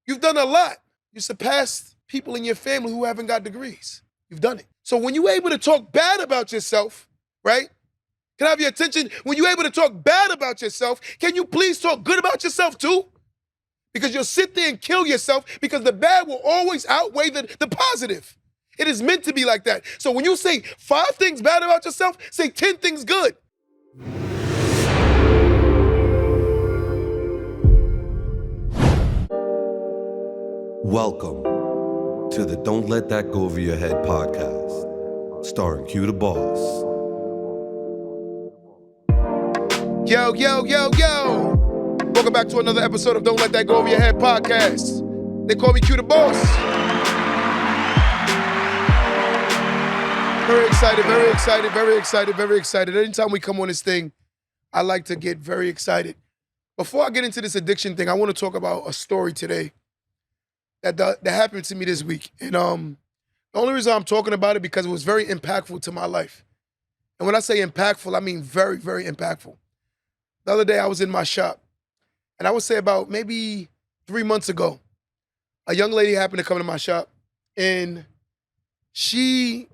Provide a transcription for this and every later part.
You've done a lot. You surpassed people in your family who haven't got degrees. You've done it. So when you're able to talk bad about yourself, right? Can I have your attention? When you're able to talk bad about yourself, can you please talk good about yourself too? Because you'll sit there and kill yourself because the bad will always outweigh the positive. It is meant to be like that. So when you say 5 things bad about yourself, say 10 things good. Welcome to the Don't Let That Go Over Your Head podcast, starring Q the Boss. Yo, yo, yo, yo. Welcome back to another episode of Don't Let That Go Over Your Head podcast. They call me Q the Boss. Very excited, very excited, very excited, very excited. Anytime we come on this thing, I like to get very excited. Before I get into this addiction thing, I want to talk about a story today that happened to me this week. And the only reason I'm talking about it because it was very impactful to my life. And when I say impactful, I mean very, very impactful. The other day I was in my shop, and I would say about maybe 3 months ago, a young lady happened to come to my shop, and she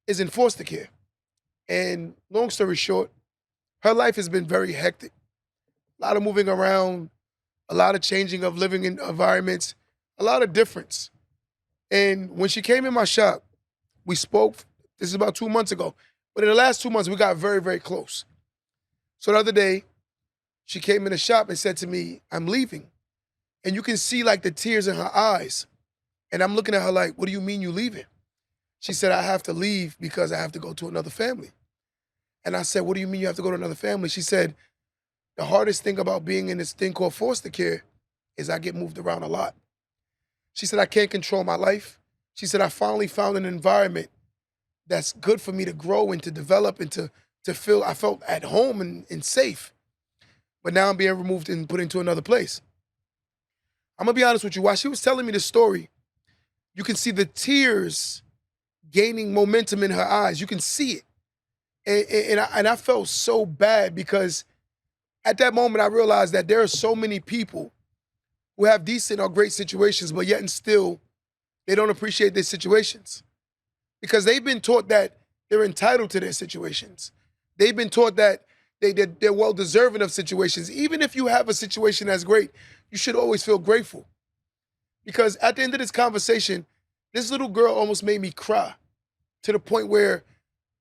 is in foster care. And long story short, her life has been very hectic. A lot of moving around, a lot of changing of living in environments, a lot of difference. And when she came in my shop, we spoke. This is about 2 months ago. But in the last 2 months, we got very, very close. So the other day, she came in the shop and said to me, I'm leaving. And you can see like the tears in her eyes. And I'm looking at her like, what do you mean you leaving? She said, I have to leave because I have to go to another family. And I said, what do you mean you have to go to another family? She said, the hardest thing about being in this thing called foster care is I get moved around a lot. She said, I can't control my life. She said, I finally found an environment that's good for me to grow and to develop and to feel, I felt at home and safe. But now I'm being removed and put into another place. I'm gonna be honest with you, while she was telling me this story, you can see the tears gaining momentum in her eyes. You can see it. And I felt so bad because at that moment I realized that there are so many people who have decent or great situations, but yet and still they don't appreciate their situations because they've been taught that they're entitled to their situations. They've been taught that they're well-deserving of situations. Even if you have a situation that's great, you should always feel grateful. Because at the end of this conversation, this little girl almost made me cry to the point where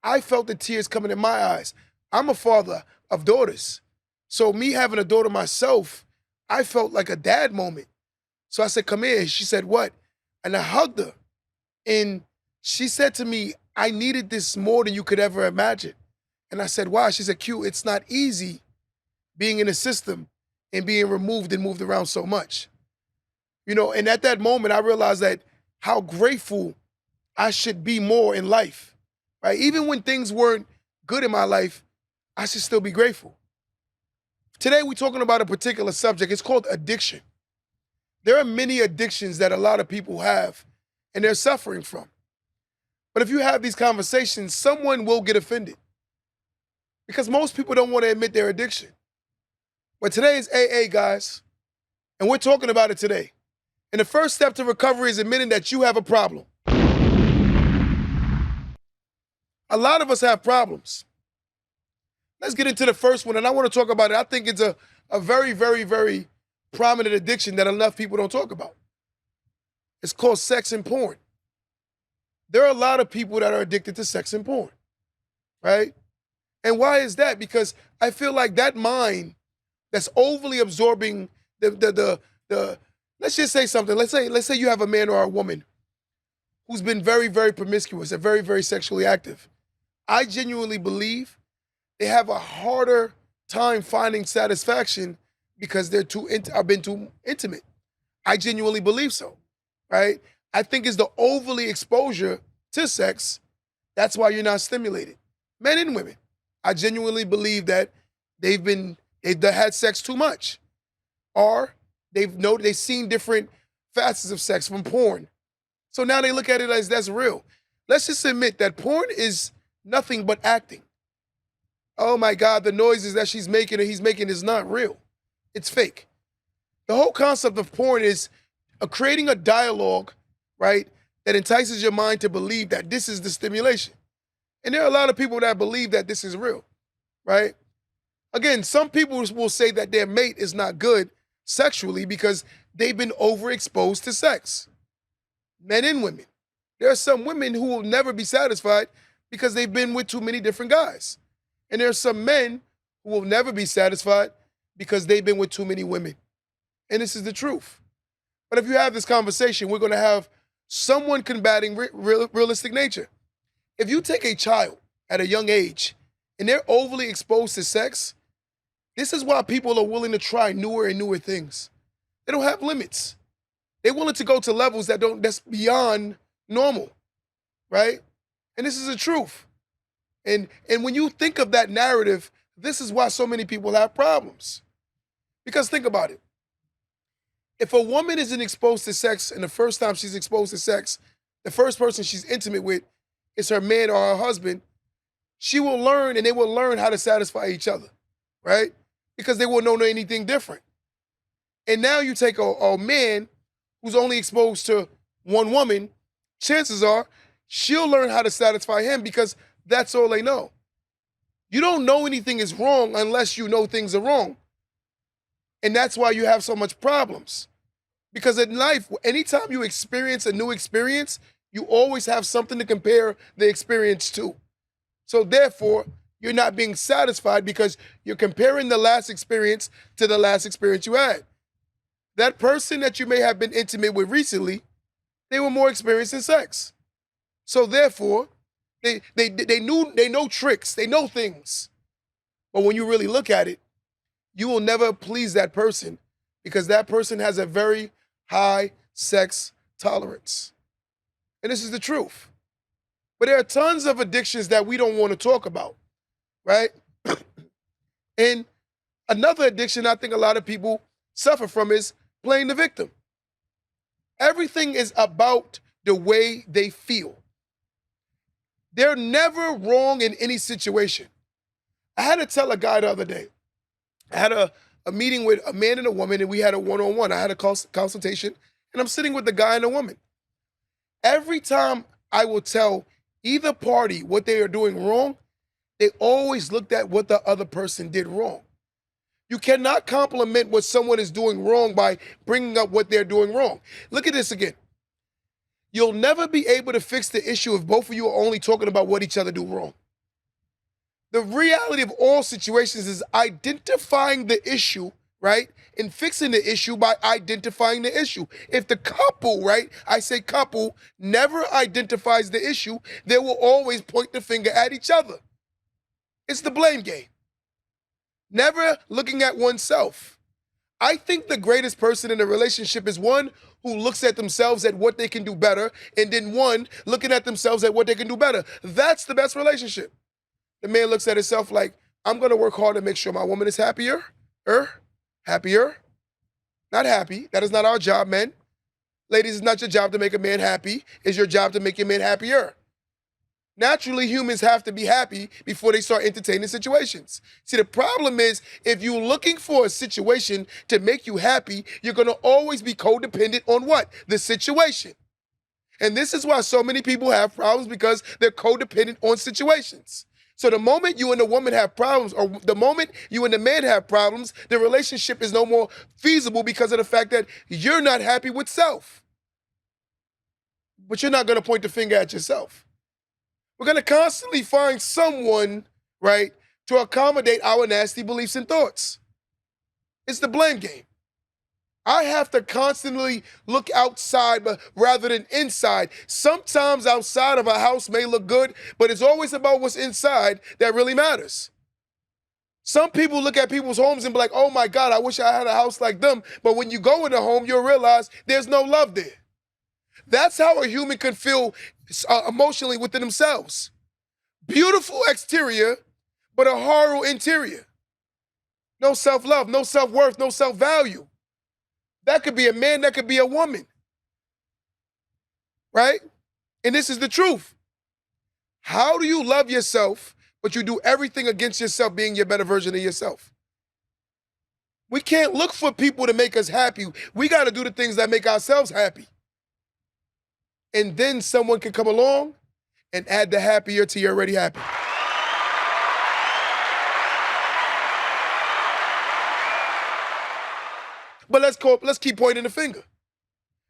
I felt the tears coming in my eyes. I'm a father of daughters. So me having a daughter myself, I felt like a dad moment. So I said, come here. She said, what? And I hugged her. And she said to me, I needed this more than you could ever imagine. And I said, why? She said, Q, it's not easy being in a system and being removed and moved around so much. You know, and at that moment, I realized that how grateful I should be more in life, right? Even when things weren't good in my life, I should still be grateful. Today, we're talking about a particular subject. It's called addiction. There are many addictions that a lot of people have and they're suffering from. But if you have these conversations, someone will get offended because most people don't want to admit their addiction. But today is AA, guys, and we're talking about it today. And the first step to recovery is admitting that you have a problem. A lot of us have problems. Let's get into the first one, and I want to talk about it. I think it's a very, very, very prominent addiction that enough people don't talk about. It's called sex and porn. There are a lot of people that are addicted to sex and porn, right? And why is that? Because I feel like that mind that's overly absorbing the let's just say something. Let's say you have a man or a woman who's been very, very promiscuous and very, very sexually active. I genuinely believe they have a harder time finding satisfaction because they're too intimate. I genuinely believe so, right? I think it's the overly exposure to sex. That's why you're not stimulated. Men and women. I genuinely believe that they've had sex too much, or they've seen different facets of sex from porn. So now they look at it as that's real. Let's just admit that porn is nothing but acting. Oh my God, the noises that she's making or he's making is not real. It's fake. The whole concept of porn is creating a dialogue, right, that entices your mind to believe that this is the stimulation. And there are a lot of people that believe that this is real, right? Again, some people will say that their mate is not good sexually because they've been overexposed to sex, men and women. There are some women who will never be satisfied because they've been with too many different guys. And there are some men who will never be satisfied because they've been with too many women. And this is the truth. But if you have this conversation, we're going to have someone combating realistic nature. If you take a child at a young age and they're overly exposed to sex, this is why people are willing to try newer and newer things. They don't have limits. They're willing to go to levels that's beyond normal, right? And this is the truth. And when you think of that narrative, this is why so many people have problems. Because think about it. If a woman isn't exposed to sex and the first time she's exposed to sex, the first person she's intimate with is her man or her husband, she will learn and they will learn how to satisfy each other, right? Because they won't know anything different. And now you take a man who's only exposed to one woman, chances are she'll learn how to satisfy him because that's all they know. You don't know anything is wrong unless you know things are wrong. And that's why you have so much problems. Because in life, anytime you experience a new experience, you always have something to compare the experience to. So therefore, you're not being satisfied because you're comparing the last experience to the last experience you had. That person that you may have been intimate with recently, they were more experienced in sex. So therefore, they know tricks, they know things. But when you really look at it, you will never please that person because that person has a very high sex tolerance. And this is the truth. But there are tons of addictions that we don't want to talk about, right? And another addiction I think a lot of people suffer from is playing the victim. Everything is about the way they feel. They're never wrong in any situation. I had to tell a guy the other day, I had a meeting with a man and a woman, and we had a one-on-one. I had a consultation, and I'm sitting with the guy and the woman. Every time I will tell either party what they are doing wrong, they always looked at what the other person did wrong. You cannot compliment what someone is doing wrong by bringing up what they're doing wrong. Look at this again. You'll never be able to fix the issue if both of you are only talking about what each other do wrong. The reality of all situations is identifying the issue, right? And fixing the issue by identifying the issue. If the couple, right, I say couple, never identifies the issue, they will always point the finger at each other. It's the blame game. Never looking at oneself. I think the greatest person in a relationship is one who looks at themselves at what they can do better, and then one looking at themselves at what they can do better. That's the best relationship. The man looks at himself like, I'm going to work hard to make sure my woman is happier. Happier. Not happy. That is not our job, men. Ladies, it's not your job to make a man happy. It's your job to make your man happier. Naturally, humans have to be happy before they start entertaining situations. See, the problem is if you're looking for a situation to make you happy, you're going to always be codependent on what? The situation. And this is why so many people have problems because they're codependent on situations. So the moment you and the woman have problems, or the moment you and the man have problems, the relationship is no more feasible because of the fact that you're not happy with self. But you're not going to point the finger at yourself. We're going to constantly find someone, right, to accommodate our nasty beliefs and thoughts. It's the blame game. I have to constantly look outside rather than inside. Sometimes outside of a house may look good, but it's always about what's inside that really matters. Some people look at people's homes and be like, oh my God, I wish I had a house like them. But when you go in a home, you'll realize there's no love there. That's how a human can feel emotionally within themselves. Beautiful exterior, but a horrible interior. No self-love, no self-worth, no self-value. That could be a man, that could be a woman. Right? And this is the truth. How do you love yourself, but you do everything against yourself being your better version of yourself? We can't look for people to make us happy. We got to do the things that make ourselves happy. And then someone can come along and add the happier to your already happy. But let's keep pointing the finger.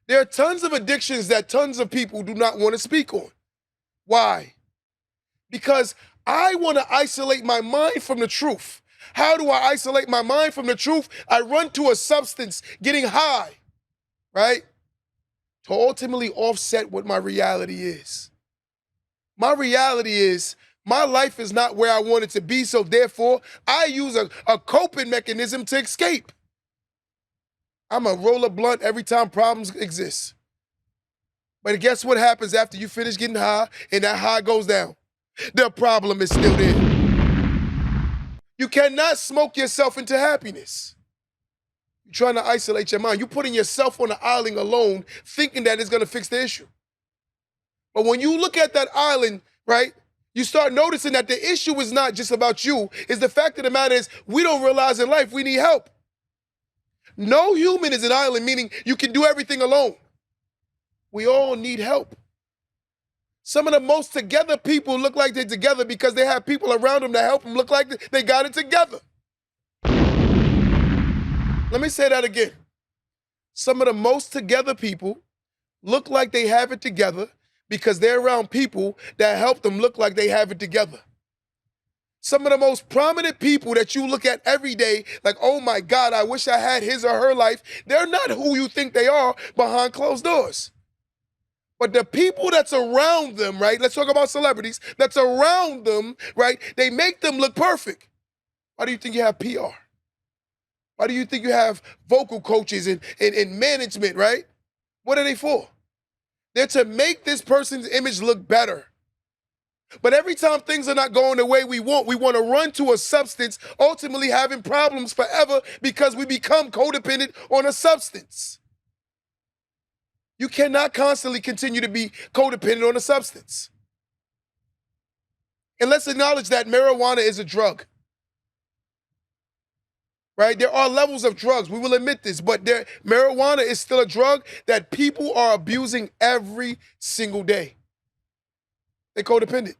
There are tons of addictions that tons of people do not want to speak on. Why? Because I want to isolate my mind from the truth. How do I isolate my mind from the truth? I run to a substance, getting high, right? To ultimately offset what my reality is. My reality is my life is not where I want it to be, so therefore I use a coping mechanism to escape. I'm a roll a blunt every time problems exist. But guess what happens after you finish getting high and that high goes down? The problem is still there. You cannot smoke yourself into happiness. You're trying to isolate your mind. You're putting yourself on the island alone, thinking that it's going to fix the issue. But when you look at that island, right, you start noticing that the issue is not just about you. It's the fact of the matter is we don't realize in life we need help. No human is an island, meaning you can do everything alone. We all need help. Some of the most together people look like they're together because they have people around them that help them look like they got it together. Let me say that again. Some of the most together people look like they have it together because they're around people that help them look like they have it together. Some of the most prominent people that you look at every day, like, oh my God, I wish I had his or her life, they're not who you think they are behind closed doors. But the people that's around them, right? Let's talk about celebrities that's around them, right? They make them look perfect. Why do you think you have PR? Why do you think you have vocal coaches and management, right? What are they for? They're to make this person's image look better. But every time things are not going the way we want to run to a substance, ultimately having problems forever because we become codependent on a substance. You cannot constantly continue to be codependent on a substance. And let's acknowledge that marijuana is a drug. Right? There are levels of drugs. We will admit this, but marijuana is still a drug that people are abusing every single day. They're codependent.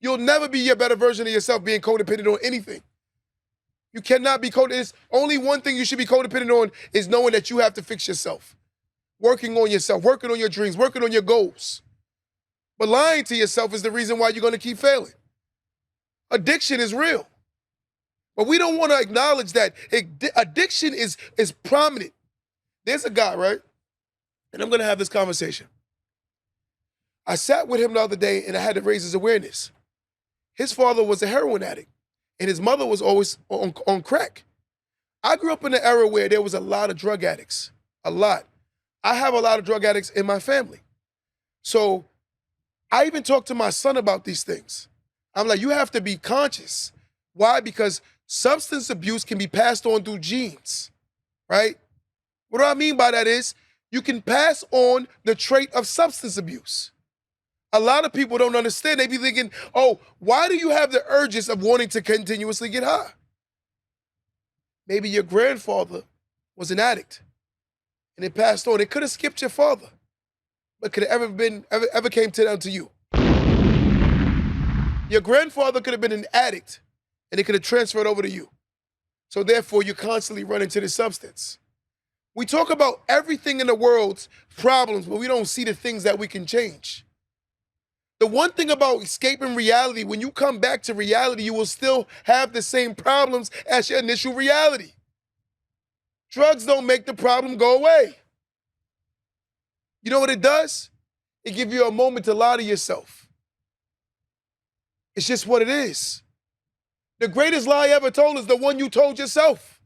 You'll never be your better version of yourself being codependent on anything. You cannot be codependent. Only one thing you should be codependent on is knowing that you have to fix yourself. Working on yourself, working on your dreams, working on your goals. But lying to yourself is the reason why you're going to keep failing. Addiction is real. But we don't want to acknowledge that addiction is prominent. There's a guy, right? And I'm going to have this conversation. I sat with him the other day and I had to raise his awareness. His father was a heroin addict and his mother was always on crack. I grew up in an era where there was a lot of drug addicts, a lot. I have a lot of drug addicts in my family. So I even talked to my son about these things. I'm like, you have to be conscious. Why? Because substance abuse can be passed on through genes, right? What do I mean by that is you can pass on the trait of substance abuse. A lot of people don't understand. They be thinking, oh, why do you have the urges of wanting to continuously get high? Maybe your grandfather was an addict and it passed on. It could have skipped your father, but could have ever came down to you. Your grandfather could have been an addict and it could have transferred over to you. So therefore, you constantly run into this substance. We talk about everything in the world's problems, but we don't see the things that we can change. The one thing about escaping reality, when you come back to reality, you will still have the same problems as your initial reality. Drugs don't make the problem go away. You know what it does? It gives you a moment to lie to yourself. It's just what it is. The greatest lie ever told is the one you told yourself.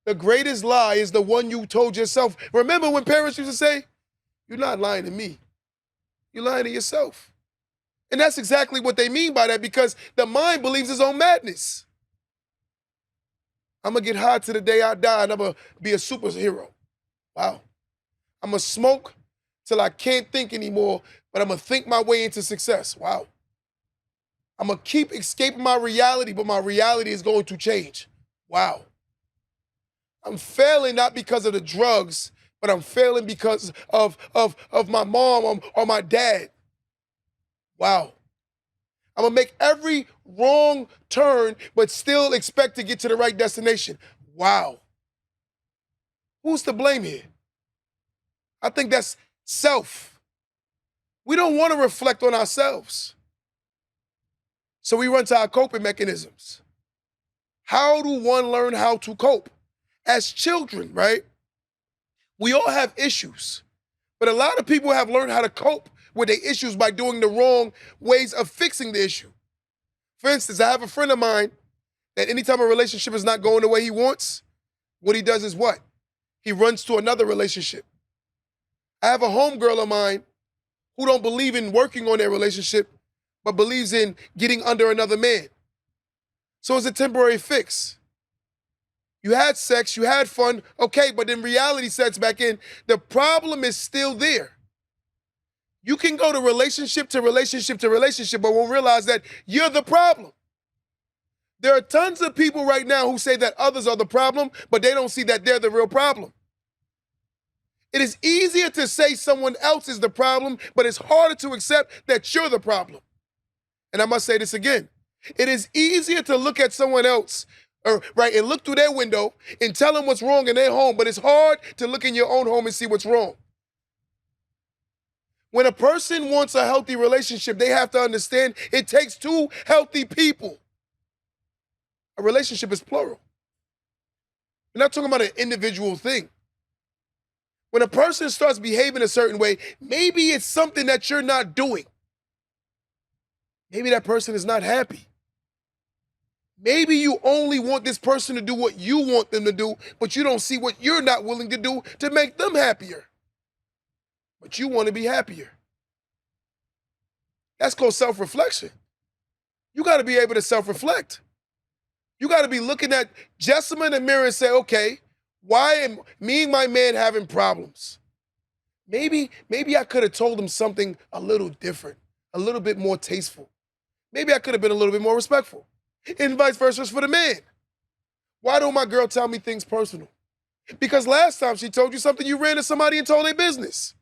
The greatest lie is the one you told yourself. Remember when parents used to say, you're not lying to me. You're lying to yourself. And that's exactly what they mean by that because the mind believes its own madness. I'm going to get high to the day I die and I'm going to be a superhero. Wow. I'm going to smoke till I can't think anymore, but I'm going to think my way into success. Wow. I'm going to keep escaping my reality, but my reality is going to change. Wow. I'm failing not because of the drugs, but I'm failing because of my mom or my dad. Wow. I'm gonna make every wrong turn, but still expect to get to the right destination. Wow. Who's to blame here? I think that's self. We don't want to reflect on ourselves. So we run to our coping mechanisms. How do one learn how to cope? As children, right? We all have issues, but a lot of people have learned how to cope with their issues by doing the wrong ways of fixing the issue. For instance, I have a friend of mine that anytime a relationship is not going the way he wants, what he does is what? He runs to another relationship. I have a homegirl of mine who don't believe in working on their relationship, but believes in getting under another man. So it's a temporary fix. You had sex, you had fun, okay, but then reality sets back in. The problem is still there. You can go to relationship to relationship to relationship, but won't realize that you're the problem. There are tons of people right now who say that others are the problem, but they don't see that they're the real problem. It is easier to say someone else is the problem, but it's harder to accept that you're the problem. And I must say this again. It is easier to look at someone else, right, and look through their window and tell them what's wrong in their home, but it's hard to look in your own home and see what's wrong. When a person wants a healthy relationship, they have to understand it takes two healthy people. A relationship is plural. We're not talking about an individual thing. When a person starts behaving a certain way, maybe it's something that you're not doing. Maybe that person is not happy. Maybe you only want this person to do what you want them to do, but you don't see what you're not willing to do to make them happier. But you want to be happier. That's called self-reflection. You got to be able to self-reflect. You got to be looking at Jessima in the mirror and say, okay, why am me and my man having problems? Maybe I could have told him something a little different, a little bit more tasteful. Maybe I could have been a little bit more respectful. And vice versa for the man. Why don't my girl tell me things personal? Because last time she told you something, you ran to somebody and told their business.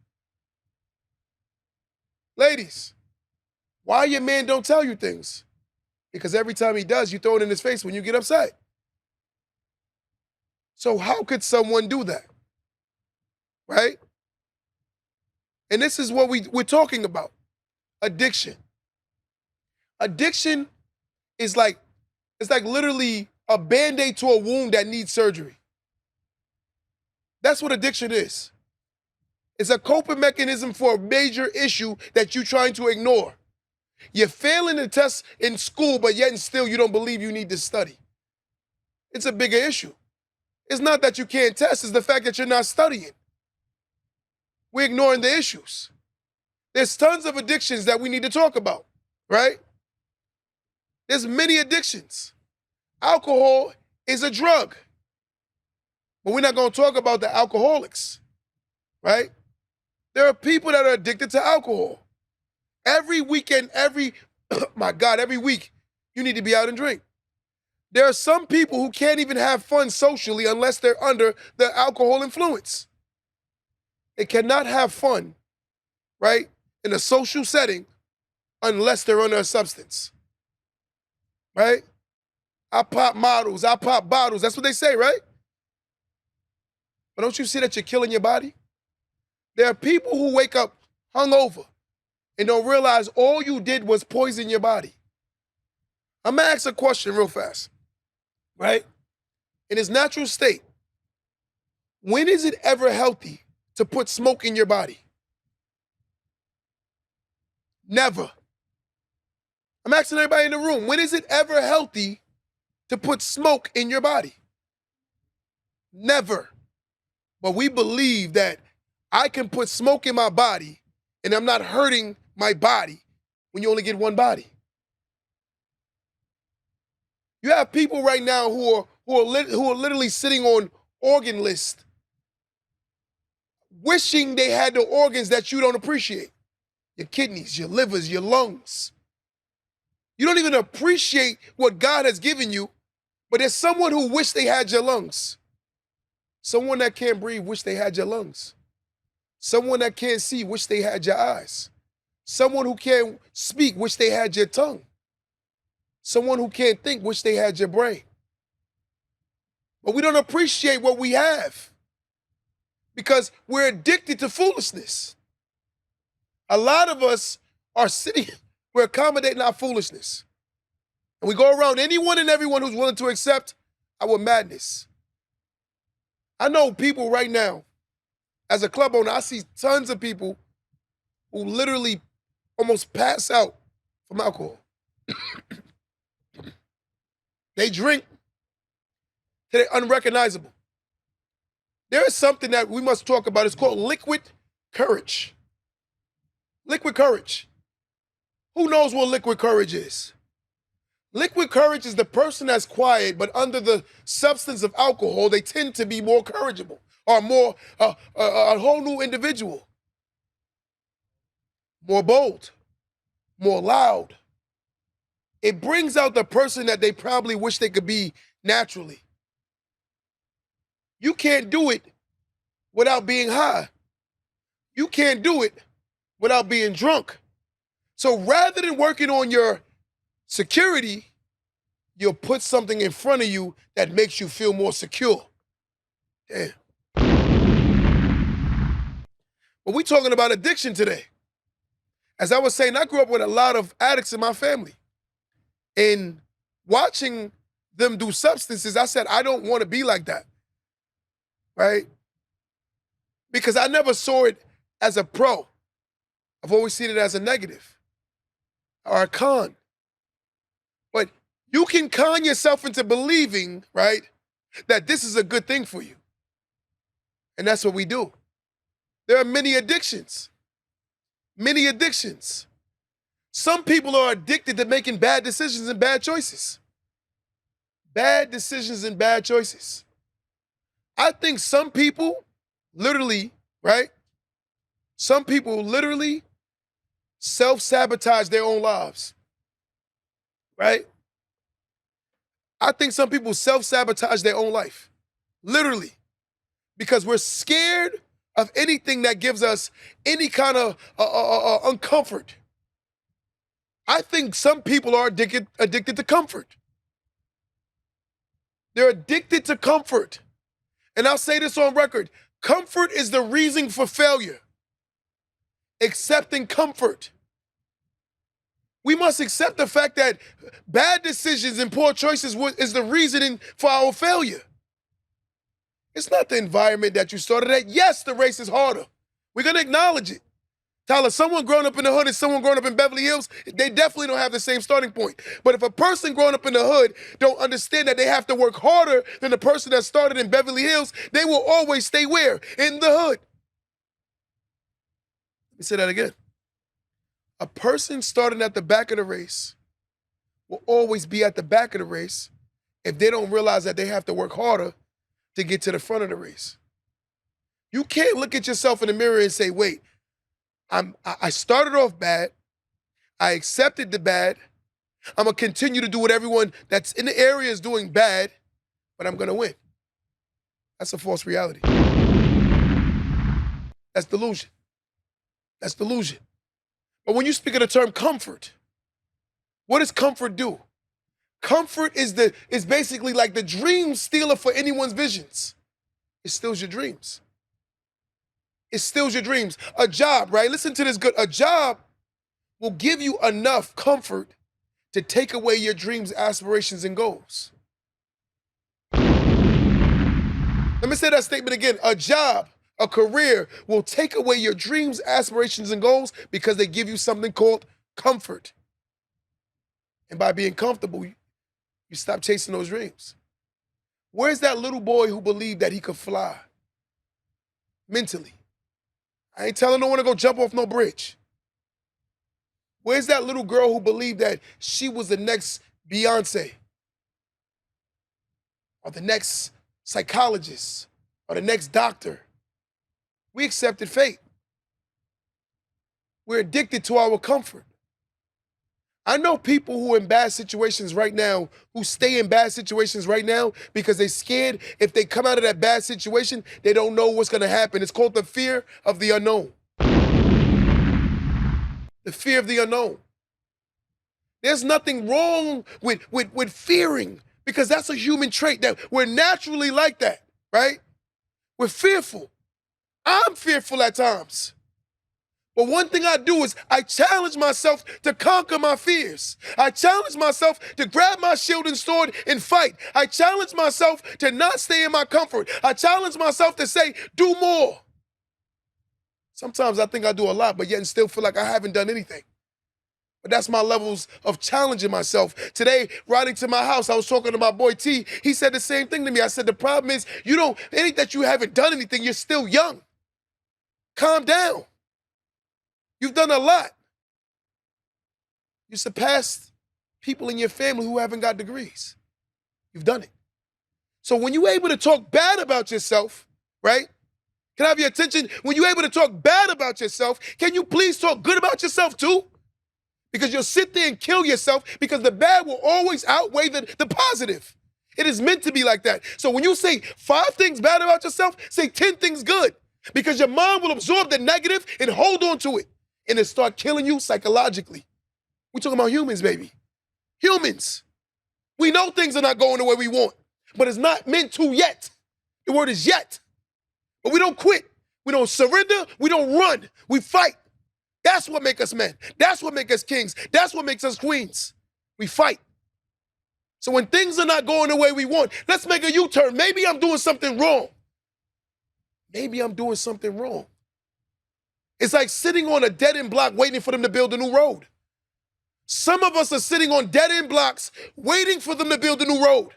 Ladies, why your man don't tell you things? Because every time he does, you throw it in his face when you get upset. So how could someone do that? Right? And this is what we're talking about. Addiction. Addiction is like, it's like literally a Band-Aid to a wound that needs surgery. That's what addiction is. It's a coping mechanism for a major issue that you're trying to ignore. You're failing the test in school, but yet and still you don't believe you need to study. It's a bigger issue. It's not that you can't test, it's the fact that you're not studying. We're ignoring the issues. There's tons of addictions that we need to talk about, right? There's many addictions. Alcohol is a drug. But we're not going to talk about the alcoholics, right? There are people that are addicted to alcohol. Every weekend, every week, you need to be out and drink. There are some people who can't even have fun socially unless they're under the alcohol influence. They cannot have fun, right, in a social setting unless they're under a substance, right? I pop models, I pop bottles. That's what they say, right? But don't you see that you're killing your body? There are people who wake up hungover and don't realize all you did was poison your body. I'm gonna ask a question real fast, right? In its natural state, when is it ever healthy to put smoke in your body? Never. I'm asking everybody in the room, when is it ever healthy to put smoke in your body? Never. But we believe that I can put smoke in my body and I'm not hurting my body when you only get one body. You have people right now who are literally sitting on organ lists, wishing they had the organs that you don't appreciate. Your kidneys, your livers, your lungs. You don't even appreciate what God has given you, But there's someone who wish they had your lungs. Someone that can't breathe wish they had your lungs. Someone that can't see wish they had your eyes. Someone who can't speak wish they had your tongue. Someone who can't think wish they had your brain. But we don't appreciate what we have because we're addicted to foolishness. A lot of us are sitting, we're accommodating our foolishness. And we go around anyone and everyone who's willing to accept our madness. I know people right now, as a club owner, I see tons of people who literally almost pass out from alcohol. They drink till they're unrecognizable. There is something that we must talk about. It's called liquid courage. Liquid courage. Who knows what liquid courage is? Liquid courage is the person that's quiet, but under the substance of alcohol, they tend to be more courageable or more a whole new individual. More bold, more loud. It brings out the person that they probably wish they could be naturally. You can't do it without being high. You can't do it without being drunk. So rather than working on your security, you'll put something in front of you that makes you feel more secure. Damn. But we're talking about addiction today. As I was saying, I grew up with a lot of addicts in my family. And watching them do substances, I said, I don't want to be like that. Right? Because I never saw it as a pro. I've always seen it as a negative or a con. But you can con yourself into believing, right, that this is a good thing for you. And that's what we do. There are many addictions. Many addictions. Some people are addicted to making bad decisions and bad choices. Bad decisions and bad choices. I think some people literally, right? Some people literally self-sabotage their own lives. Right? I think some people self-sabotage their own life. Literally. Because we're scared of anything that gives us any kind of uncomfort. I think some people are addicted to comfort. They're addicted to comfort. And I'll say this on record. Comfort is the reason for failure. Accepting comfort. We must accept the fact that bad decisions and poor choices is the reasoning for our failure. It's not the environment that you started at. Yes, the race is harder. We're going to acknowledge it. Tyler, someone growing up in the hood and someone growing up in Beverly Hills, they definitely don't have the same starting point. But if a person growing up in the hood don't understand that they have to work harder than the person that started in Beverly Hills, they will always stay where? In the hood. Let me say that again. A person starting at the back of the race will always be at the back of the race if they don't realize that they have to work harder to get to the front of the race. You can't look at yourself in the mirror and say, wait, I started off bad. I accepted the bad. I'm going to continue to do what everyone that's in the area is doing bad, but I'm going to win. That's a false reality. That's delusion. That's delusion. But when you speak of the term comfort, what does comfort do? Comfort is basically like the dream stealer for anyone's visions. It steals your dreams. It steals your dreams. A job, right? Listen to this good. A job will give you enough comfort to take away your dreams, aspirations, and goals. Let me say that statement again. A job, a career will take away your dreams, aspirations, and goals because they give you something called comfort. And by being comfortable, you stop chasing those dreams. Where's that little boy who believed that he could fly mentally? I ain't telling no one to go jump off no bridge. Where's that little girl who believed that she was the next Beyonce or the next psychologist or the next doctor? We accepted fate. We're addicted to our comfort. I know people who are in bad situations right now, who stay in bad situations right now because they're scared if they come out of that bad situation, they don't know what's going to happen. It's called the fear of the unknown. The fear of the unknown. There's nothing wrong with fearing, because that's a human trait that we're naturally like that, right? We're fearful. I'm fearful at times. But one thing I do is I challenge myself to conquer my fears. I challenge myself to grab my shield and sword and fight. I challenge myself to not stay in my comfort. I challenge myself to say, do more. Sometimes I think I do a lot, but yet and still feel like I haven't done anything. But that's my levels of challenging myself. Today, riding to my house, I was talking to my boy T. He said the same thing to me. I said, the problem is, it ain't that you haven't done anything. You're still young. Calm down. You've done a lot. You surpassed people in your family who haven't got degrees. You've done it. So when you're able to talk bad about yourself, right? Can I have your attention? When you're able to talk bad about yourself, can you please talk good about yourself too? Because you'll sit there and kill yourself, because the bad will always outweigh the positive. It is meant to be like that. So when you say 5 things bad about yourself, say 10 things good, because your mind will absorb the negative and hold on to it, and it start killing you psychologically. We're talking about humans, baby. Humans. We know things are not going the way we want, but it's not meant to yet. The word is yet. But we don't quit. We don't surrender. We don't run. We fight. That's what makes us men. That's what makes us kings. That's what makes us queens. We fight. So when things are not going the way we want, let's make a U-turn. Maybe I'm doing something wrong. Maybe I'm doing something wrong. It's like sitting on a dead-end block waiting for them to build a new road. Some of us are sitting on dead-end blocks waiting for them to build a new road.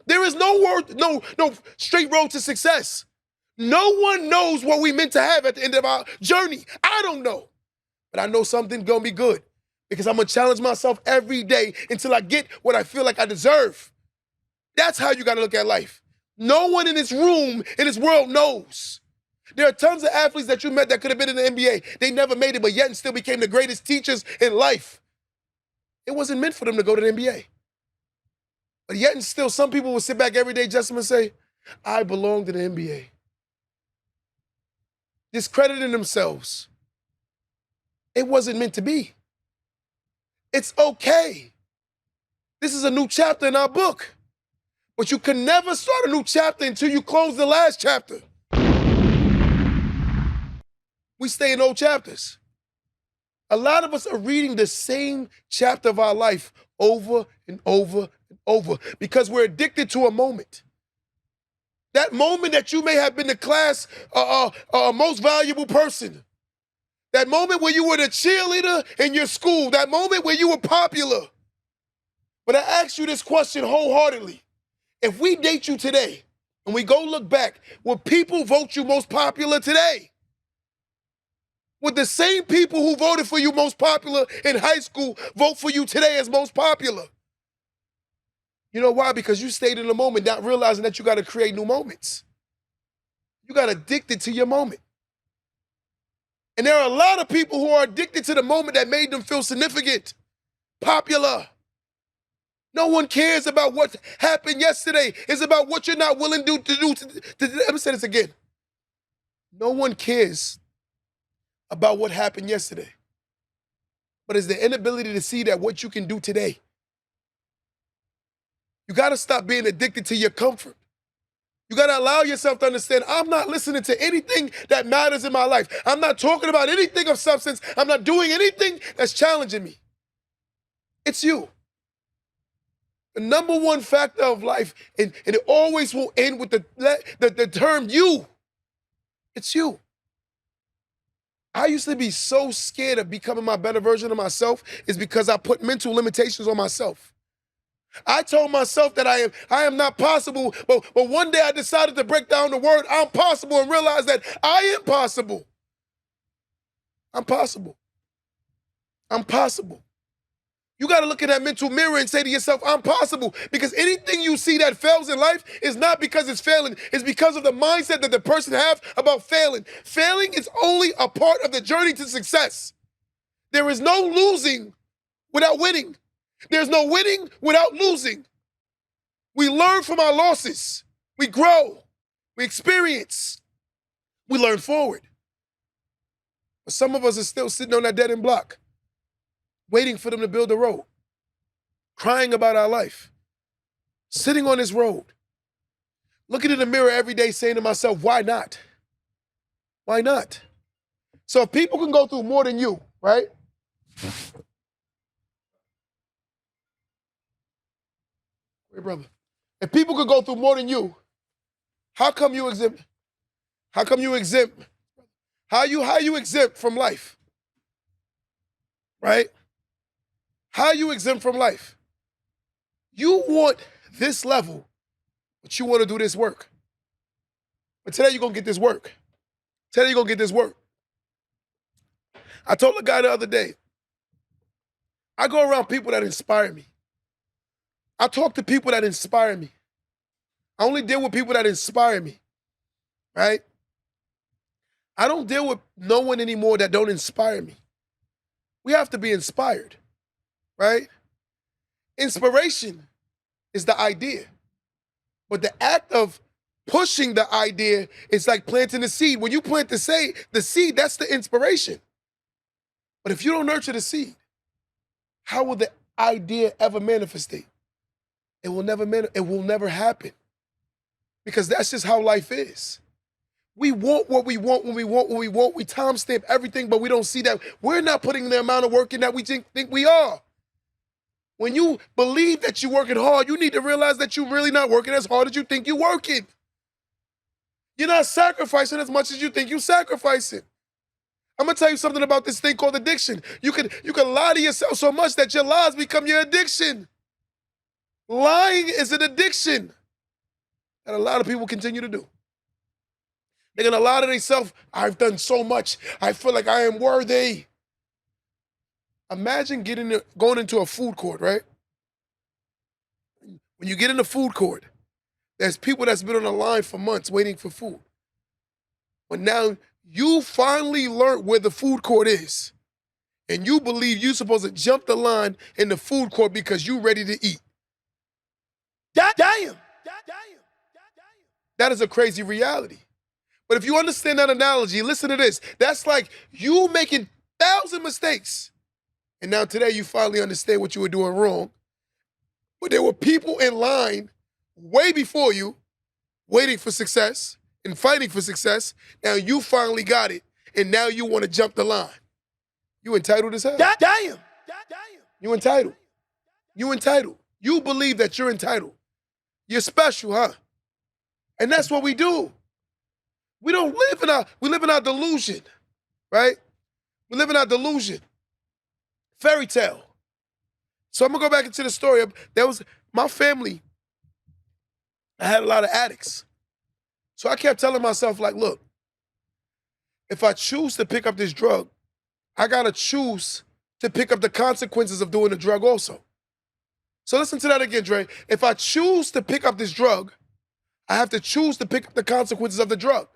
There is no straight road to success. No one knows what we meant to have at the end of our journey. I don't know. But I know something's going to be good, because I'm going to challenge myself every day until I get what I feel like I deserve. That's how you got to look at life. No one in this room, in this world, knows. There are tons of athletes that you met that could have been in the NBA. They never made it, but yet and still became the greatest teachers in life. It wasn't meant for them to go to the NBA. But yet and still, some people will sit back every day, Justin, and say, I belong to the NBA. Discrediting themselves. It wasn't meant to be. It's okay. This is a new chapter in our book. But you can never start a new chapter until you close the last chapter. We stay in old chapters. A lot of us are reading the same chapter of our life over and over and over because we're addicted to a moment. That moment that you may have been the class most valuable person. That moment where you were the cheerleader in your school. That moment where you were popular. But I ask you this question wholeheartedly. If we date you today and we go look back, will people vote you most popular today? Would the same people who voted for you most popular in high school vote for you today as most popular? You know why? Because you stayed in the moment, not realizing that you got to create new moments. You got addicted to your moment. And there are a lot of people who are addicted to the moment that made them feel significant, popular. No one cares about what happened yesterday. It's about what you're not willing to do. Let me say this again. No one cares about what happened yesterday. But it's the inability to see that what you can do today. You got to stop being addicted to your comfort. You got to allow yourself to understand, I'm not listening to anything that matters in my life. I'm not talking about anything of substance. I'm not doing anything that's challenging me. It's you. The number one factor of life, and it always will end with the term you. It's you. I used to be so scared of becoming my better version of myself is because I put mental limitations on myself. I told myself that I am not possible, but one day I decided to break down the word I'm possible and realize that I am possible. I'm possible. I'm possible. You got to look in that mental mirror and say to yourself, I'm possible. Because anything you see that fails in life is not because it's failing. It's because of the mindset that the person have about failing. Failing is only a part of the journey to success. There is no losing without winning. There's no winning without losing. We learn from our losses. We grow. We experience. We learn forward. But some of us are still sitting on that dead end block, waiting for them to build a road, crying about our life, sitting on this road, looking in the mirror every day saying to myself, why not? Why not? So if people can go through more than you, right? Hey, brother. If people could go through more than you, how come you exempt? How come you exempt? How you exempt from life? Right? How you exempt from life? You want this level, but you want to do this work. But today you're going to get this work. Today you're going to get this work. I told a guy the other day, I go around people that inspire me. I talk to people that inspire me. I only deal with people that inspire me, right? I don't deal with no one anymore that don't inspire me. We have to be inspired, right? Inspiration is the idea. But the act of pushing the idea is like planting the seed. When you plant the seed, that's the inspiration. But if you don't nurture the seed, how will the idea ever manifestate? It will never happen. Because that's just how life is. We want what we want when we want what we want. We timestamp everything, but we don't see that we're not putting the amount of work in that we think we are. When you believe that you're working hard, you need to realize that you're really not working as hard as you think you're working. You're not sacrificing as much as you think you're sacrificing. I'm gonna tell you something about this thing called addiction. You can lie to yourself so much that your lies become your addiction. Lying is an addiction that a lot of people continue to do. They're gonna lie to themselves, I've done so much, I feel like I am worthy. Imagine going into a food court, right? When you get in the food court, there's people that's been on the line for months waiting for food. But now you finally learned where the food court is, and you believe you're supposed to jump the line in the food court because you're ready to eat. Damn! That is a crazy reality. But if you understand that analogy, listen to this. That's like you making 1,000 mistakes. And now today you finally understand what you were doing wrong. But there were people in line way before you, waiting for success and fighting for success. Now you finally got it, and now you want to jump the line. You entitled as hell. Damn! You entitled. You entitled. You believe that you're entitled. You're special, huh? And that's what we do. We live in our delusion, right? We live in our delusion. Fairy tale. So I'm gonna go back into the story. There was my family. I had a lot of addicts. So I kept telling myself, like, look, if I choose to pick up this drug, I gotta choose to pick up the consequences of doing the drug also. So listen to that again, Dre. If I choose to pick up this drug, I have to choose to pick up the consequences of the drug.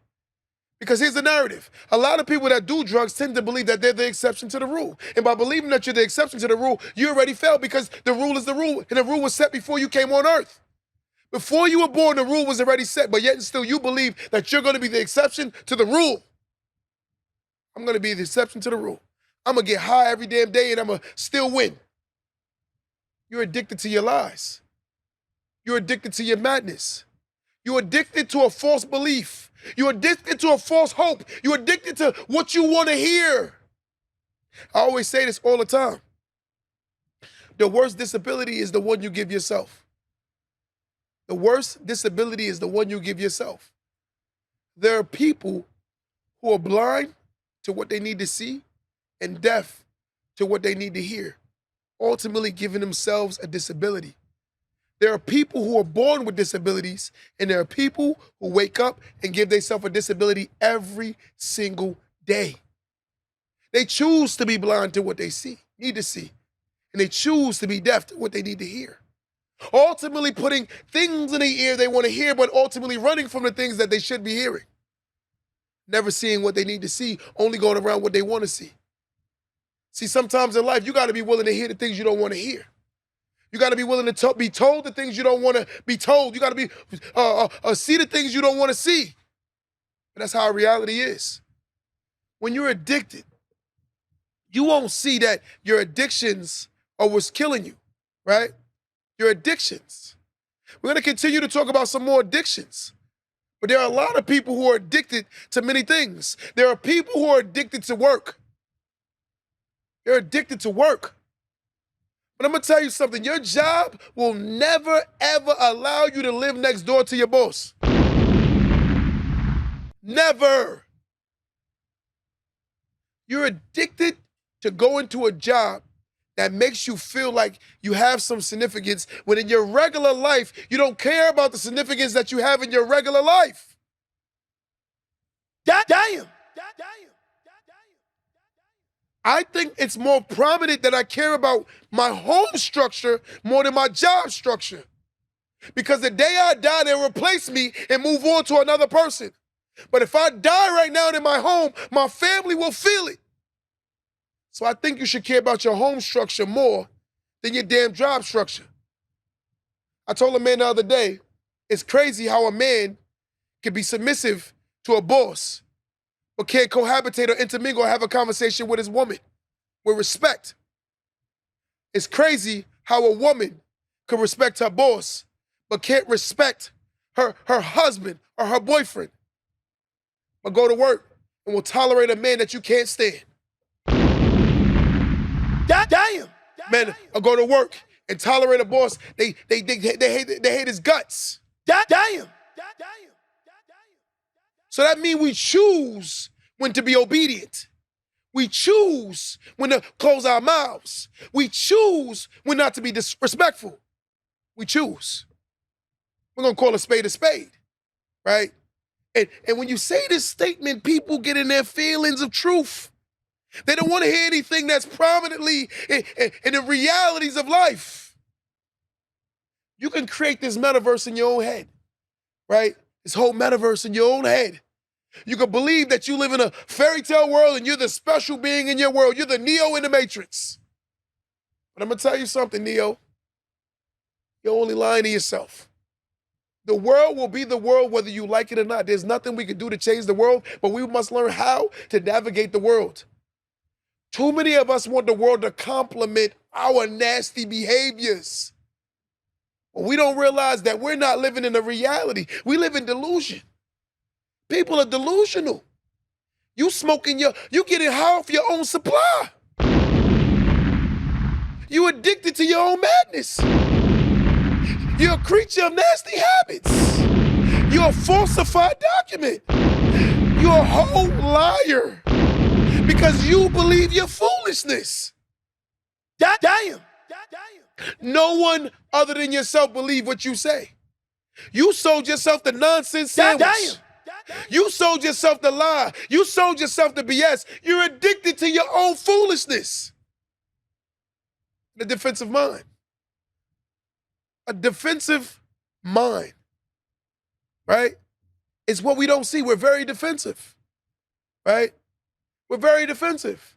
Because here's the narrative. A lot of people that do drugs tend to believe that they're the exception to the rule. And by believing that you're the exception to the rule, you already failed because the rule is the rule. And the rule was set before you came on earth. Before you were born, the rule was already set, but yet and still you believe that you're going to be the exception to the rule. I'm going to be the exception to the rule. I'm going to get high every damn day and I'm going to still win. You're addicted to your lies. You're addicted to your madness. You're addicted to a false belief. You're addicted to a false hope. You're addicted to what you want to hear. I always say this all the time. The worst disability is the one you give yourself. The worst disability is the one you give yourself. There are people who are blind to what they need to see and deaf to what they need to hear, ultimately giving themselves a disability. There are people who are born with disabilities, and there are people who wake up and give themselves a disability every single day. They choose to be blind to what they need to see, and they choose to be deaf to what they need to hear. Ultimately putting things in the ear they want to hear, but ultimately running from the things that they should be hearing. Never seeing what they need to see, only going around what they want to see. See, sometimes in life, you got to be willing to hear the things you don't want to hear. You got to be willing to be told the things you don't want to be told. You got to be see the things you don't want to see. But that's how reality is. When you're addicted, you won't see that your addictions are what's killing you, right? Your addictions. We're going to continue to talk about some more addictions. But there are a lot of people who are addicted to many things. There are people who are addicted to work. They're addicted to work. But I'm going to tell you something. Your job will never, ever allow you to live next door to your boss. Never. You're addicted to going to a job that makes you feel like you have some significance when in your regular life, you don't care about the significance that you have in your regular life. Damn. I think it's more prominent that I care about my home structure more than my job structure. Because the day I die, they'll replace me and move on to another person. But if I die right now in my home, my family will feel it. So I think you should care about your home structure more than your damn job structure. I told a man the other day, it's crazy how a man can be submissive to a boss, but can't cohabitate or intermingle or have a conversation with his woman with respect. It's crazy how a woman can respect her boss, but can't respect her husband or her boyfriend, but go to work and will tolerate a man that you can't stand. Damn. Men will go to work and tolerate a boss. They hate his guts. Damn. So that means we choose when to be obedient. We choose when to close our mouths. We choose when not to be disrespectful. We choose. We're going to call a spade, right? And when you say this statement, people get in their feelings of truth. They don't want to hear anything that's prominently in the realities of life. You can create this metaverse in your own head, right? This whole metaverse in your own head. You can believe that you live in a fairy tale world and you're the special being in your world. You're the Neo in the Matrix. But I'm going to tell you something, Neo. You're only lying to yourself. The world will be the world whether you like it or not. There's nothing we can do to change the world, but we must learn how to navigate the world. Too many of us want the world to complement our nasty behaviors. But we don't realize that we're not living in a reality. We live in delusion. People are delusional. You getting high off your own supply. You addicted to your own madness. You're a creature of nasty habits. You're a falsified document. You're a whole liar because you believe your foolishness. Damn. No one other than yourself believe what you say. You sold yourself the nonsense sandwich. You sold yourself the lie. You sold yourself the BS. You're addicted to your own foolishness. The defensive mind. A defensive mind, right? It's what we don't see. We're very defensive, right? We're very defensive.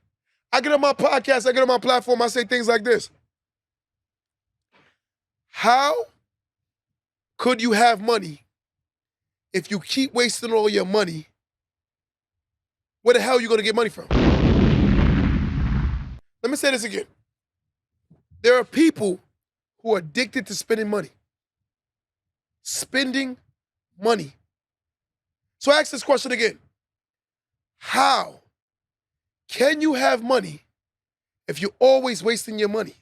I get on my podcast, I get on my platform, I say things like this. How could you have money if you keep wasting all your money? Where the hell are you going to get money from? Let me say this again. There are people who are addicted to spending money. Spending money. So I ask this question again. How can you have money if you're always wasting your money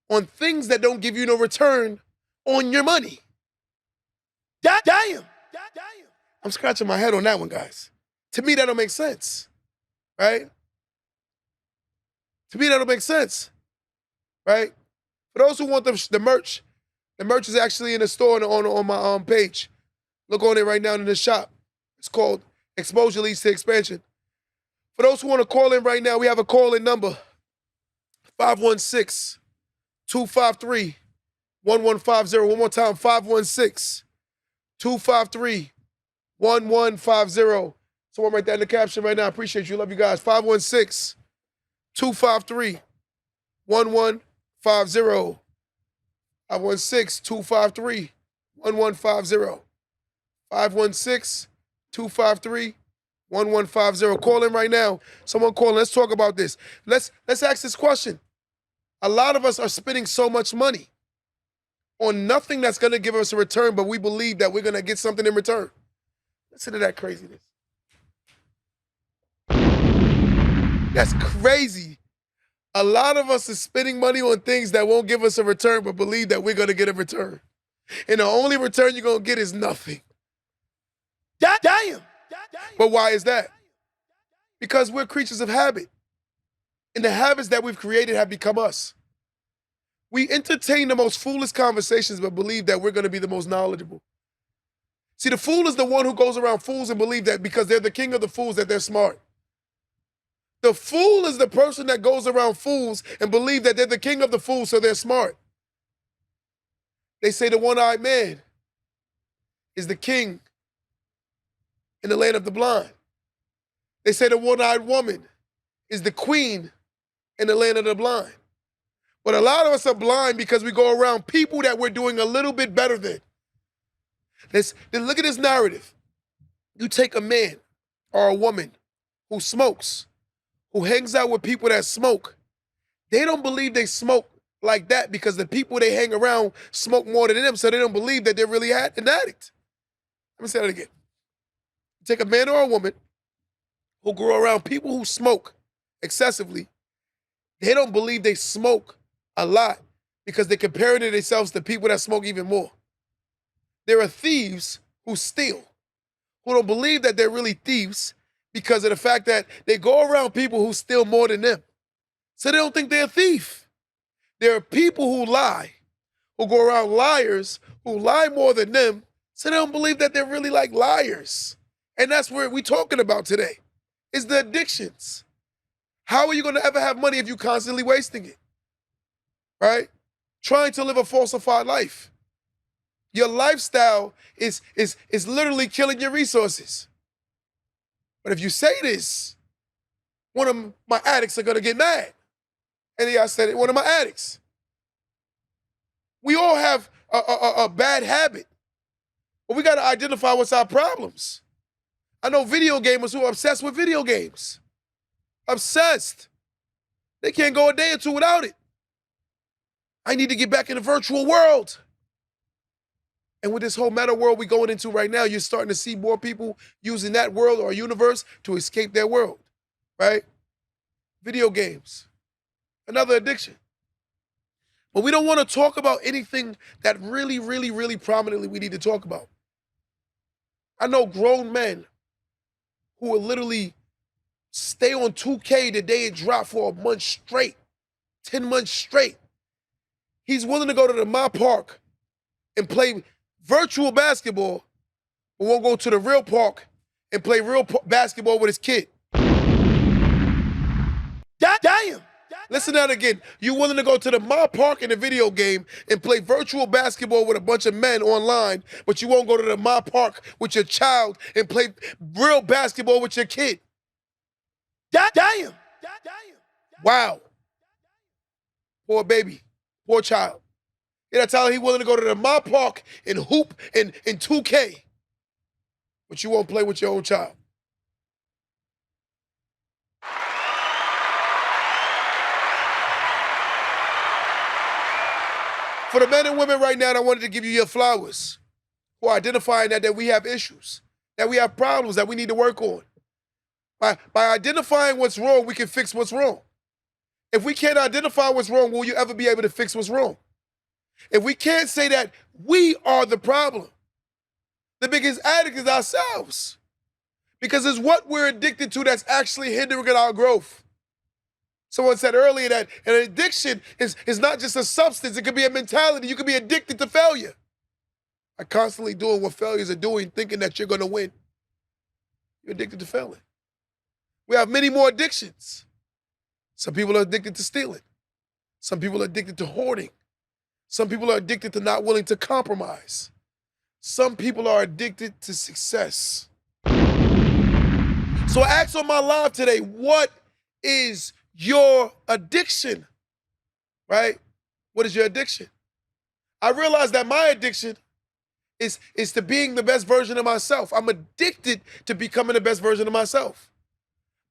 on things that don't give you no return on your money? Damn. I'm scratching my head on that one, guys. To me, that don't make sense, right? To me, that don't make sense, right? For those who want the merch is actually in the store on my page. Look on it right now in the shop. It's called Exposure Leads to Expansion. For those who want to call in right now, we have a call-in number, 516-253-1150. One more time, 516-253-1150. Someone write that in the caption right now. I appreciate you. Love you guys. 516 253 1150. 516 253 1150. 516 253 1150. Call in right now. Someone call in. Let's talk about this. Let's ask this question. A lot of us are spending so much money on nothing that's going to give us a return, but we believe that we're going to get something in return. Listen to that craziness. That's crazy. A lot of us is spending money on things that won't give us a return, but believe that we're going to get a return. And the only return you're going to get is nothing. Damn. But why is that? Because we're creatures of habit. And the habits that we've created have become us. We entertain the most foolish conversations, but believe that we're going to be the most knowledgeable. See, the fool is the one who goes around fools and believe that because they're the king of the fools that they're smart. The fool is the person that goes around fools and believe that they're the king of the fools, so they're smart. They say the one-eyed man is the king in the land of the blind. They say the one-eyed woman is the queen in the land of the blind. But a lot of us are blind because we go around people that we're doing a little bit better than. Then look at this narrative. You take a man or a woman who smokes, who hangs out with people that smoke. They don't believe they smoke like that because the people they hang around smoke more than them, so they don't believe that they're really an addict. Let me say that again. You take a man or a woman who grew around people who smoke excessively. They don't believe they smoke a lot because they're comparing themselves to people that smoke even more. There are thieves who steal, who don't believe that they're really thieves because of the fact that they go around people who steal more than them. So they don't think they're a thief. There are people who lie, who go around liars, who lie more than them, so they don't believe that they're really like liars. And that's what we're talking about today, is the addictions. How are you going to ever have money if you're constantly wasting it? Right? Trying to live a falsified life. Your lifestyle is literally killing your resources. But if you say this, one of my addicts are going to get mad. And I said it, one of my addicts. We all have a bad habit, but we got to identify what's our problems. I know video gamers who are obsessed with video games. Obsessed. They can't go a day or two without it. I need to get back in the virtual world. And with this whole meta world we're going into right now, you're starting to see more people using that world or universe to escape their world, right? Video games, another addiction. But we don't want to talk about anything that really, really, really prominently we need to talk about. I know grown men who will literally stay on 2K the day it dropped for a month straight, 10 months straight. He's willing to go to the My Park and play virtual basketball, but won't go to the real park and play real basketball with his kid. Damn! Listen to that again. You're willing to go to the My Park in a video game and play virtual basketball with a bunch of men online, but you won't go to the My Park with your child and play real basketball with your kid. Damn! Wow. Poor baby. Poor child. Yeah, that's how he's willing to go to the My Park and hoop in 2K, but you won't play with your own child. For the men and women right now, I wanted to give you your flowers who are identifying that we have issues, that we have problems that we need to work on. By identifying what's wrong, we can fix what's wrong. If we can't identify what's wrong, will you ever be able to fix what's wrong? If we can't say that we are the problem, the biggest addict is ourselves. Because it's what we're addicted to that's actually hindering our growth. Someone said earlier that an addiction is not just a substance, it could be a mentality. You could be addicted to failure. By constantly doing what failures are doing, thinking that you're going to win. You're addicted to failing. We have many more addictions. Some people are addicted to stealing. Some people are addicted to hoarding. Some people are addicted to not willing to compromise. Some people are addicted to success. So I asked on my live today, what is your addiction, right? What is your addiction? I realized that my addiction is to being the best version of myself. I'm addicted to becoming the best version of myself.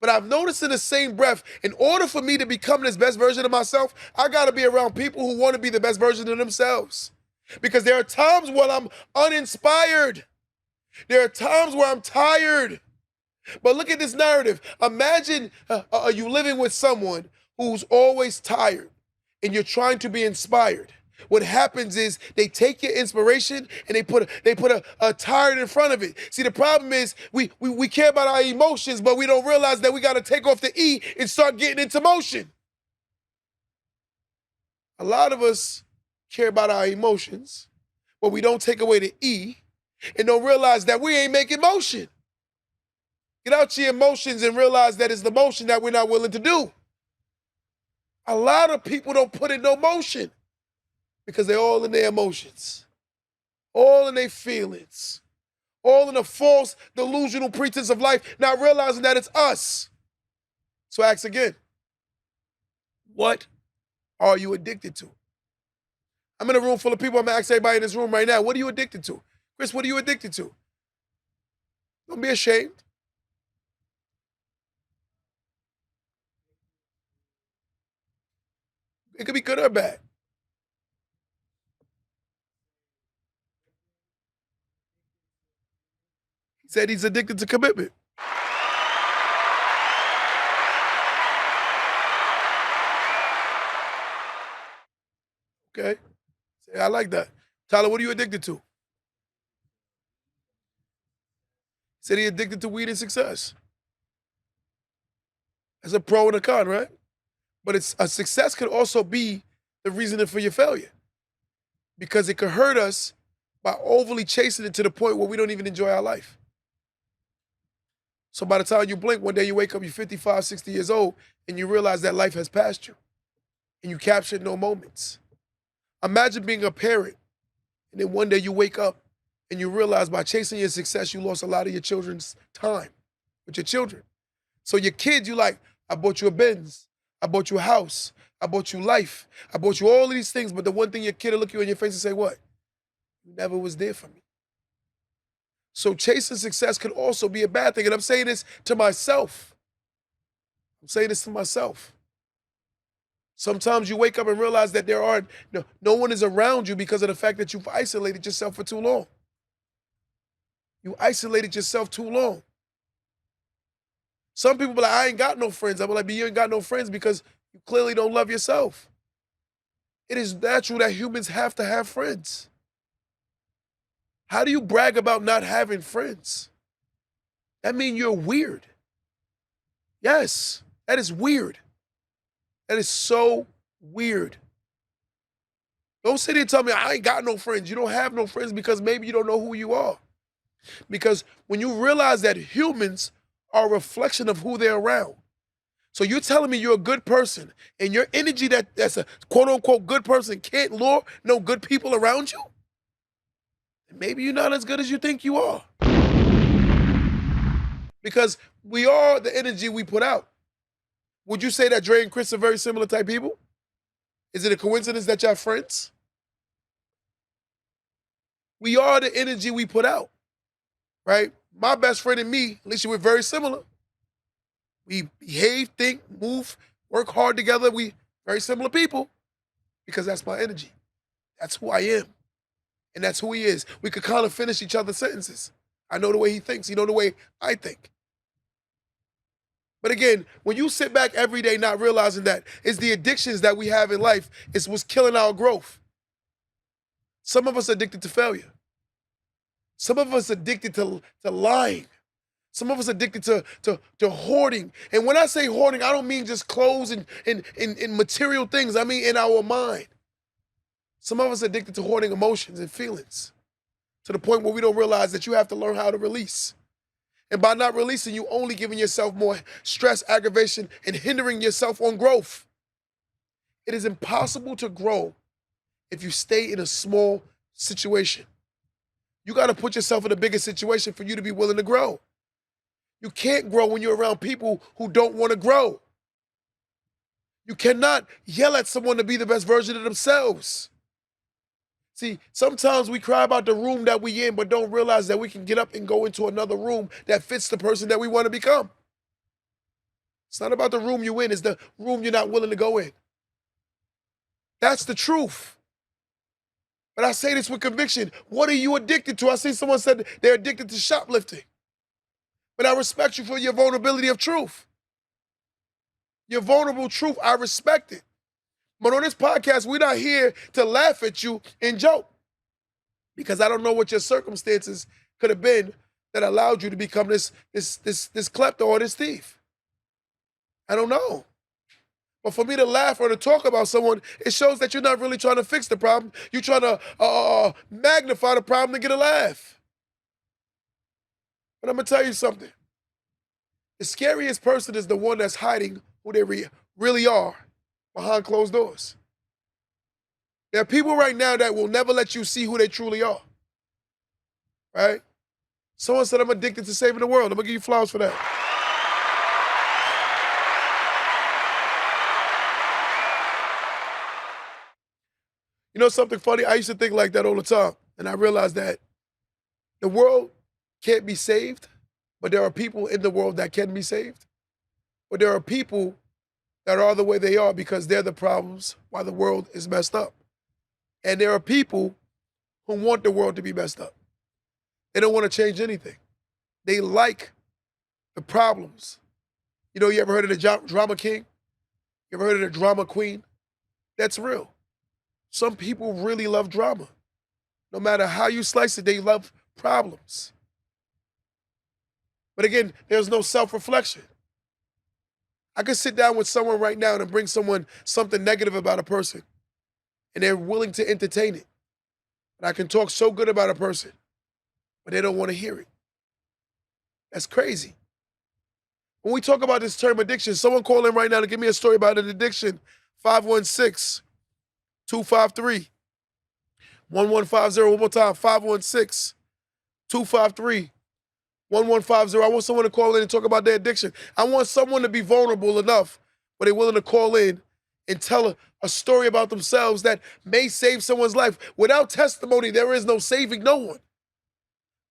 But I've noticed in the same breath, in order for me to become this best version of myself, I got to be around people who want to be the best version of themselves. Because there are times when I'm uninspired. There are times where I'm tired. But look at this narrative. Imagine you living with someone who's always tired and you're trying to be inspired. What happens is they take your inspiration and they put a tired in front of it. See, the problem is we care about our emotions, but we don't realize that we got to take off the E and start getting into motion. A lot of us care about our emotions, but we don't take away the E and don't realize that we ain't making motion. Get out your emotions and realize that it's the motion that we're not willing to do. A lot of people don't put in no motion because they're all in their emotions, all in their feelings, all in a false, delusional pretense of life, not realizing that it's us. So ask again, what are you addicted to? I'm in a room full of people. I'm going to ask everybody in this room right now, what are you addicted to? Chris, what are you addicted to? Don't be ashamed. It could be good or bad. He said he's addicted to commitment. Okay. I like that. Tyler, what are you addicted to? He said he's addicted to weed and success. That's a pro and a con, right? But it's a success could also be the reason for your failure because it could hurt us by overly chasing it to the point where we don't even enjoy our life. So by the time you blink, one day you wake up, you're 55, 60 years old, and you realize that life has passed you, and you captured no moments. Imagine being a parent, and then one day you wake up, and you realize by chasing your success, you lost a lot of your children's time with your children. So your kids, you like, I bought you a Benz, I bought you a house, I bought you life, I bought you all of these things, but the one thing your kid will look you in your face and say, what? You never was there for me. So chasing success could also be a bad thing. And I'm saying this to myself. I'm saying this to myself. Sometimes you wake up and realize that no one is around you because of the fact that you've isolated yourself for too long. You isolated yourself too long. Some people be like, I ain't got no friends. I'm like, but you ain't got no friends because you clearly don't love yourself. It is natural that humans have to have friends. How do you brag about not having friends? That means you're weird. Yes, that is weird. That is so weird. Don't sit here and tell me I ain't got no friends. You don't have no friends because maybe you don't know who you are. Because when you realize that humans are a reflection of who they're around. So you're telling me you're a good person and your energy that's a quote unquote good person can't lure no good people around you? Maybe you're not as good as you think you are. Because we are the energy we put out. Would you say that Dre and Chris are very similar type people? Is it a coincidence that y'all friends? We are the energy we put out, right? My best friend and me, Alicia, we're very similar. We behave, think, move, work hard together. We very similar people because that's my energy. That's who I am. And that's who he is. We could kind of finish each other's sentences. I know the way he thinks. He know the way I think. But again, when you sit back every day not realizing that it's the addictions that we have in life is what's killing our growth. Some of us are addicted to failure. Some of us are addicted to lying. Some of us are addicted to hoarding. And when I say hoarding, I don't mean just clothes and material things. I mean in our mind. Some of us are addicted to hoarding emotions and feelings to the point where we don't realize that you have to learn how to release. And by not releasing, you only giving yourself more stress, aggravation, and hindering yourself on growth. It is impossible to grow if you stay in a small situation. You got to put yourself in a bigger situation for you to be willing to grow. You can't grow when you're around people who don't want to grow. You cannot yell at someone to be the best version of themselves. See, sometimes we cry about the room that we in, but don't realize that we can get up and go into another room that fits the person that we want to become. It's not about the room you in, it's the room you're not willing to go in. That's the truth. But I say this with conviction. What are you addicted to? I see someone said they're addicted to shoplifting. But I respect you for your vulnerability of truth. Your vulnerable truth, I respect it. But on this podcast, we're not here to laugh at you and joke. Because I don't know what your circumstances could have been that allowed you to become this klepto or this thief. I don't know. But for me to laugh or to talk about someone, it shows that you're not really trying to fix the problem. You're trying to magnify the problem to get a laugh. But I'm going to tell you something. The scariest person is the one that's hiding who they really are behind closed doors. There are people right now that will never let you see who they truly are. Right? Someone said I'm addicted to saving the world. I'm going to give you flowers for that. You know something funny? I used to think like that all the time. And I realized that the world can't be saved, but there are people in the world that can be saved. But there are people that are the way they are because they're the problems why the world is messed up. And there are people who want the world to be messed up. They don't want to change anything. They like the problems. You know, you ever heard of the drama king? You ever heard of the drama queen? That's real. Some people really love drama. No matter how you slice it, they love problems. But again, there's no self-reflection. I could sit down with someone right now and bring someone something negative about a person, and they're willing to entertain it. And I can talk so good about a person, but they don't want to hear it. That's crazy. When we talk about this term addiction, someone call in right now to give me a story about an addiction. 516-253-1150. One more time, 516-253-1150. I want someone to call in and talk about their addiction. I want someone to be vulnerable enough where they're willing to call in and tell a story about themselves that may save someone's life. Without testimony, there is no saving no one.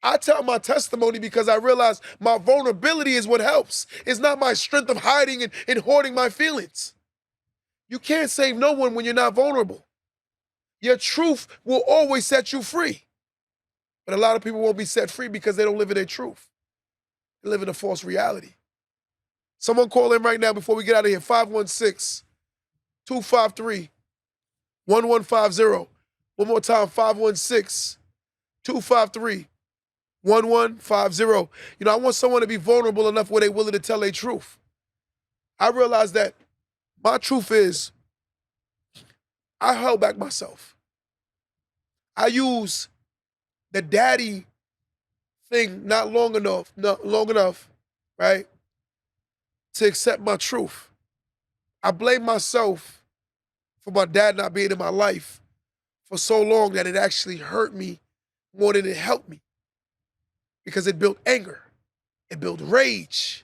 I tell my testimony because I realize my vulnerability is what helps. It's not my strength of hiding and hoarding my feelings. You can't save no one when you're not vulnerable. Your truth will always set you free. But a lot of people won't be set free because they don't live in their truth. They live in a false reality. Someone call in right now before we get out of here. 516-253-1150. One more time, 516-253-1150. You know, I want someone to be vulnerable enough where they're willing to tell their truth. I realize that my truth is I held back myself. I use the daddy thing not long enough, right, to accept my truth. I blame myself for my dad not being in my life for so long that it actually hurt me more than it helped me. Because it built anger, it built rage,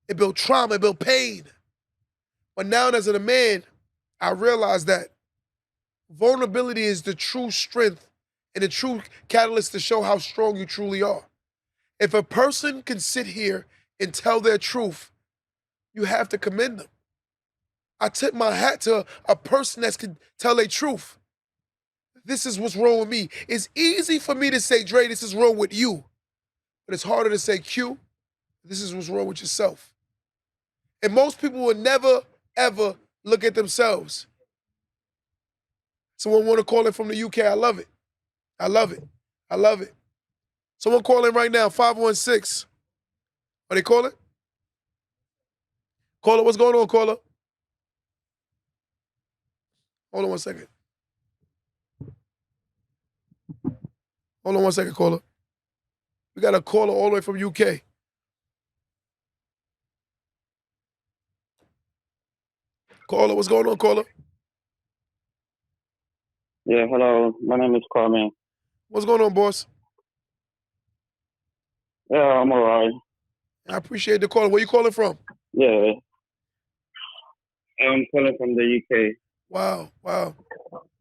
it built trauma, it built pain. But now as a man, I realize that vulnerability is the true strength and the true catalyst to show how strong you truly are. If a person can sit here and tell their truth, you have to commend them. I tip my hat to a person that can tell their truth. This is what's wrong with me. It's easy for me to say, Dre, this is wrong with you. But it's harder to say, Q, this is what's wrong with yourself. And most people will never, ever look at themselves. Someone want to call in from the UK. I love it. I love it. I love it. Someone call in right now, 516. Are they calling? Caller, what's going on, caller? Hold on one second. Hold on one second, caller. We got a caller all the way from UK. Caller, what's going on, caller? Yeah, hello. My name is Carmen. What's going on, boss? Yeah, I'm all right. I appreciate the call. Where you calling from? Yeah. I'm calling from the UK. Wow, wow.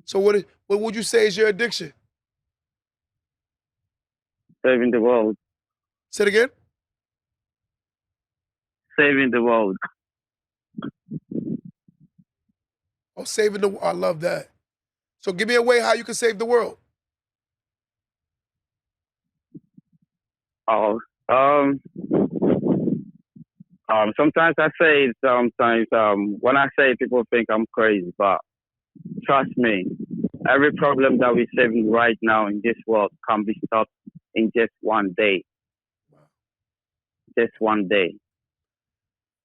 So what would you say is your addiction? Saving the world. Say it again. Saving the world. Oh, saving the. I love that. So give me a way how you can save the world. Oh, sometimes I say it, sometimes when I say it, people think I'm crazy, but trust me, every problem that we're saving right now in this world can be stopped in just one day. Just one day.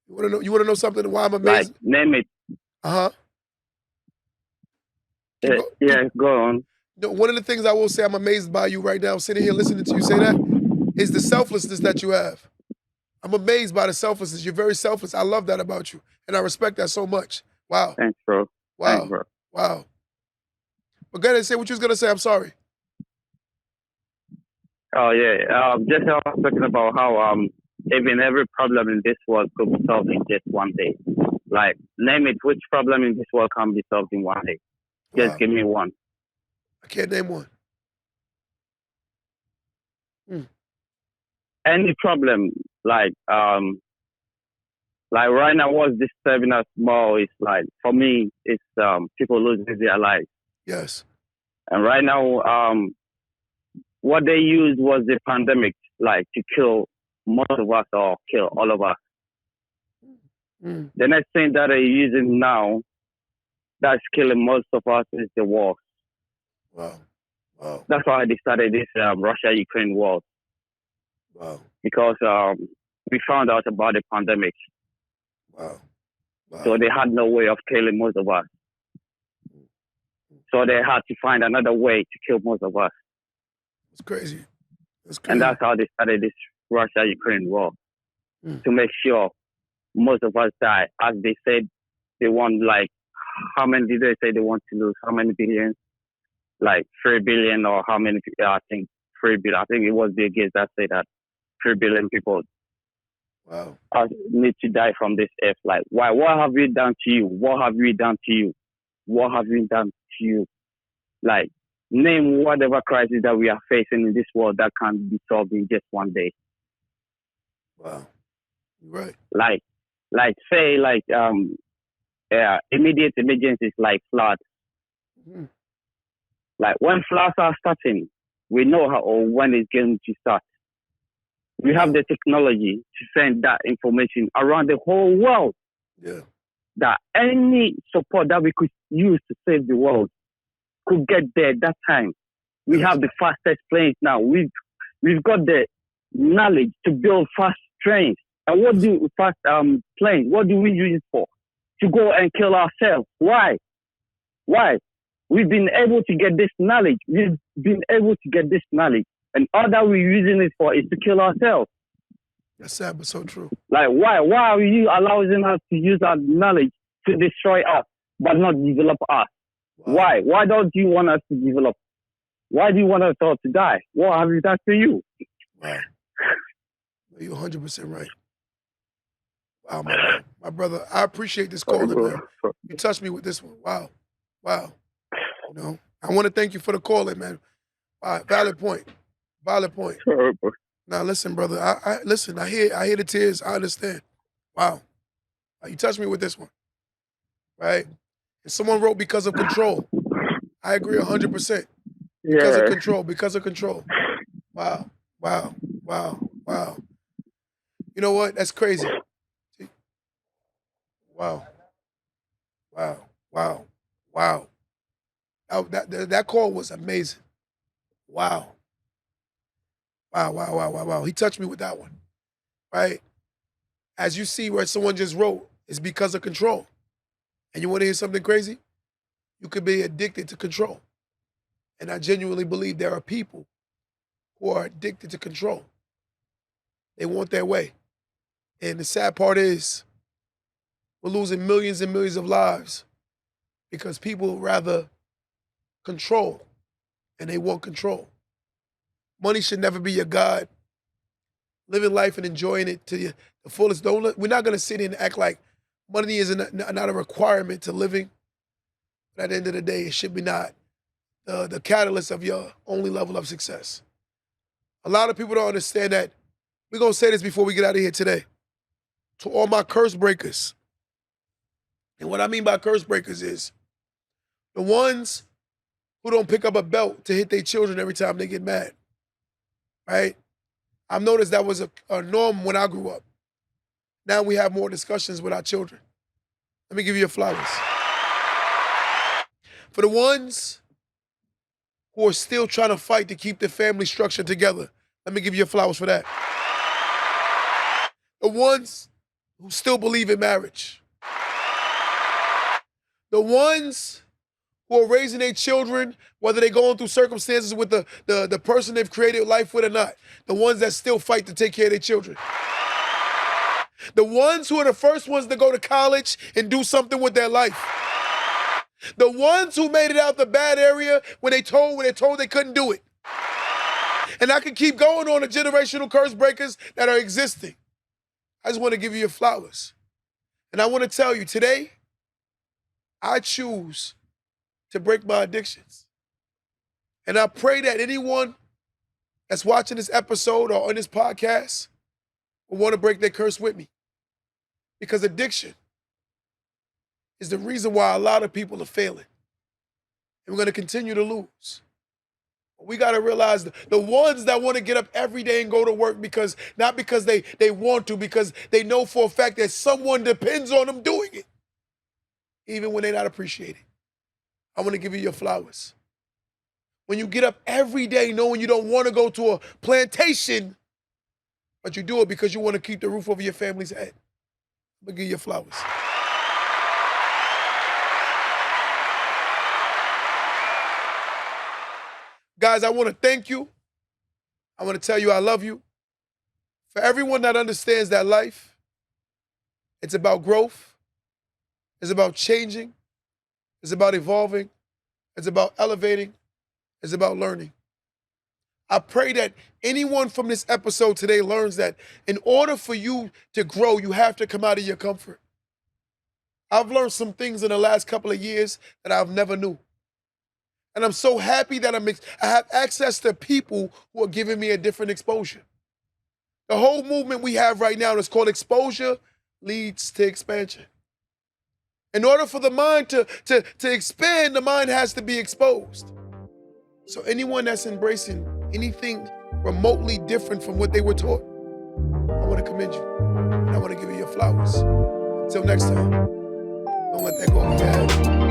You want to know? You want to know something? Why I'm Like, amazed? name it. Uh huh. Keep go, Yeah, go on. One of the things I will say I'm amazed by you right now, sitting here listening to you say that, is the selflessness that you have. I'm amazed by the selflessness. You're very selfless. I love that about you, and I respect that so much. Wow, Thanks, bro. Thanks, wow, bro. wow. But go ahead and say what you was gonna say. I'm sorry. Oh, yeah. Just I was talking about how even every problem in this world could be solved in just one day. Like, name it, which problem in this world can be solved in one day? Just Wow, give me one. I can't name one. Any problem, like right now, what's disturbing us more is like, for me, it's people losing their lives. Yes. And right now, what they used was the pandemic, like to kill most of us or kill all of us. Mm. The next thing that they're using now that's killing most of us is the war. Wow. Wow. That's why they started this Russia-Ukraine war, Wow. because we found out about the pandemic. Wow. Wow. So they had no way of killing most of us. So they had to find another way to kill most of us. It's crazy. That's crazy. And that's how they started this Russia-Ukraine war, to make sure most of us die. As they said, they want, like, how many did they say they want to lose? How many billions? Like 3 billion, or how many? I think 3 billion. I think it was Bill Gates that said that 3 billion people Wow. need to die from this earth. Like, why? What have we done to you? What have we done to you? What have we done to you? Like, name whatever crisis that we are facing in this world that can be solved in just one day. Wow. You're right. Like say, like, immediate emergencies like floods. Mm. Like, when floods are starting, we know how or when it's going to start. We have the technology to send that information around the whole world. Yeah. That any support that we could use to save the world could get there that time. We have the fastest planes now. We've got the knowledge to build fast trains. And what do fast planes? What do we use it for? To go and kill ourselves. Why? Why? We've been able to get this knowledge. We've been able to get this knowledge, and all that we're using it for is to kill ourselves. That's sad, but so true. Like, why? Why are you allowing us to use our knowledge to destroy us, but not develop us? Wow. Why? Why don't you want us to develop? Why do you want us all to die? What have we done to you? Wow. You're 100% right. Wow, my brother. I appreciate this call, man. You touched me with this one. Wow. Wow. You know, I want to thank you for the calling, man. Valid point. Valid point. Now, listen, brother. I listen. I hear the tears. I understand. Wow. You touched me with this one, right? And someone wrote because of control. I agree 100%. Because of control. Because of control. Wow. Wow. Wow. Wow. You know what? That's crazy. See? Wow. Wow. Wow. Wow. That call was amazing. Wow. Wow, wow, wow, wow, wow. He touched me with that one, right? As you see where someone just wrote, it's because of control. And you want to hear something crazy? You could be addicted to control. And I genuinely believe there are people who are addicted to control. They want their way. And the sad part is we're losing millions and millions of lives because people rather control, and they want control. Money should never be your God. Living life and enjoying it to the fullest. We're not going to sit here and act like Money is not a requirement to living. But at the end of the day, it should be not the catalyst of your only level of success. A lot of people don't understand that. We're going to say this before we get out of here today. To all my curse breakers. And what I mean by curse breakers is the ones who don't pick up a belt to hit their children every time they get mad. Right? I've noticed that was a norm when I grew up. Now we have more discussions with our children. Let me give you your flowers. For the ones who are still trying to fight to keep the family structure together, let me give you your flowers for that. The ones who still believe in marriage. The ones who are raising their children, whether they're going through circumstances with the person they've created life with or not. The ones that still fight to take care of their children. The ones who are the first ones to go to college and do something with their life. The ones who made it out the bad area when they're told they couldn't do it. And I can keep going on the generational curse breakers that are existing. I just want to give you your flowers. And I want to tell you, today, I choose to break my addictions. And I pray that anyone that's watching this episode or on this podcast will want to break their curse with me. Because addiction is the reason why a lot of people are failing. And we're going to continue to lose. We got to realize the ones that want to get up every day and go to work not because they want to, because they know for a fact that someone depends on them doing it, even when they're not appreciated. I want to give you your flowers. When you get up every day knowing you don't want to go to a plantation, but you do it because you want to keep the roof over your family's head, I'm going to give you your flowers. Guys, I want to thank you. I want to tell you I love you. For everyone that understands that life, it's about growth. It's about changing. It's about evolving. It's about elevating. It's about learning. I pray that anyone from this episode today learns that in order for you to grow, you have to come out of your comfort. I've learned some things in the last couple of years that I've never knew. And I'm so happy that I have access to people who are giving me a different exposure. The whole movement we have right now is called exposure leads to expansion. In order for the mind to expand, the mind has to be exposed. So anyone that's embracing anything remotely different from what they were taught, I want to commend you. And I want to give you your flowers. Until next time, don't let that go over your head.